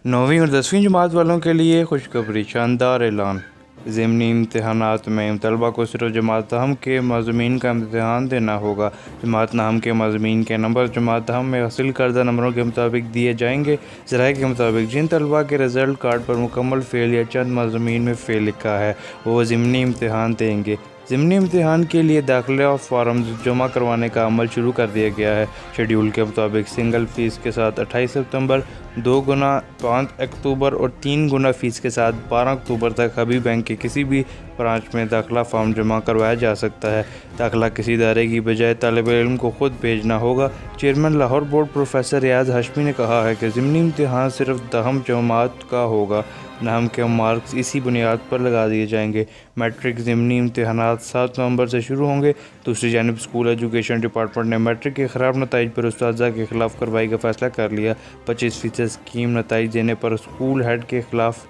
9वीं और 10वीं जमात वालों के लिए खुशखबरी, शानदार ऐलान। ज़िमनी इम्तहानात में तलबा को सिर्फ जमात दहम के मज़ामीन का इम्तहान देना होगा। जमात नहम के मज़ामीन के नंबर जमात दहम में हासिल करदा नंबरों के मुताबिक दिए जाएंगे। ज़राए के मुताबिक जिन तलबा के रिज़ल्ट कार्ड पर मुकम्मल फ़ेल या चंद मज़ामीन में फ़ेल लिखा है वो ज़िमनी इम्तहान देंगे। ज़िमनी इम्तहान के लिए दाखिला फ़ार्म जमा करवाने का अमल शुरू कर दिया गया है। शेड्यूल के मुताबिक सिंगल फ़ीस के साथ 28 सितंबर, 2 गुना 5 अक्टूबर और 3 गुना फ़ीस के साथ 12 अक्टूबर तक हबीब बैंक के किसी भी ब्रांच में दाखिला फ़ार्म जमा करवाया जा सकता है। दाखिला किसी इदारे की बजाय तालिब इल्म को खुद भेजना होगा। चेयरमैन लाहौर बोर्ड प्रोफेसर रियाज हाशमी ने कहा है कि ज़िमनी इम्तहान सिर्फ दहम जमात का होगा। नहम के मार्क्स इसी बुनियाद पर लगा दिए जाएंगे। मैट्रिक ज़िमनी इम्तहानात 7 नवंबर से शुरू होंगे। दूसरी जानिब स्कूल एजुकेशन डिपार्टमेंट ने मैट्रिक के ख़राब नताइज पर उस्ताज़ा के ख़िलाफ़ कार्रवाई का फ़ैसला कर लिया। 25% स्कीम नताइज देने पर स्कूल हेड के ख़िलाफ़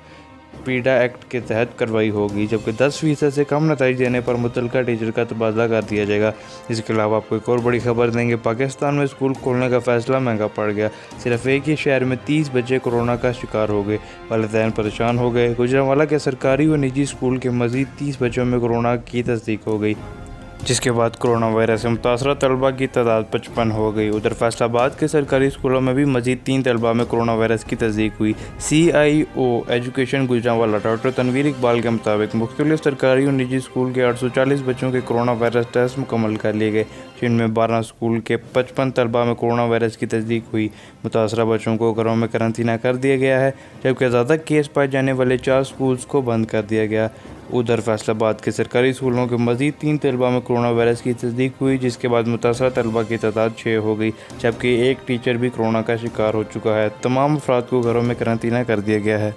पीडा एक्ट के तहत कार्रवाई होगी, जबकि 10% से कम नताइज देने पर मुतलका टीचर का तबादला कर दिया जाएगा। इसके अलावा आपको एक और बड़ी खबर देंगे। पाकिस्तान में स्कूल खोलने का फ़ैसला महंगा पड़ गया। सिर्फ एक ही शहर में 30 बच्चे कोरोना का शिकार हो गए। वालिदैन परेशान हो गए। गुजरांवाला के सरकारी व निजी स्कूल के मज़ीद 30 बच्चों में कोरोना की तस्दीक हो गई, जिसके बाद कोरोना वायरस से मुतासरा तलबा की तादाद 55 हो गई। उधर फैसलाबाद के सरकारी स्कूलों में भी मज़ीद 3 तलबा में कोरोना वायरस की तस्दीक हुई। CIO education Gujranwala doctor Tanveer Iqbal के मुताबिक मुख्तलिफ सरकारी और निजी स्कूल के 840 बच्चों के कोरोना वायरस टेस्ट मुकम्मल कर लिए गए, जिनमें 12 स्कूल के 55 तलबा में कोरोना वायरस की तस्दीक हुई। मुतासरा बच्चों को घरों में करंतना कर दिया गया है, जबकि ज़्यादा केस पाए जाने वाले 4 स्कूल्स को बंद कर दिया गया। उधर फैसलाबाद के सरकारी स्कूलों के मज़ीद 3 तलबा में कोरोना वायरस की तस्दीक हुई, जिसके बाद मुतासरा तलबा की तादाद 6 हो गई, जबकि एक टीचर भी कोरोना का शिकार हो चुका है। तमाम अफराद को घरों में करंतना कर दिया गया है।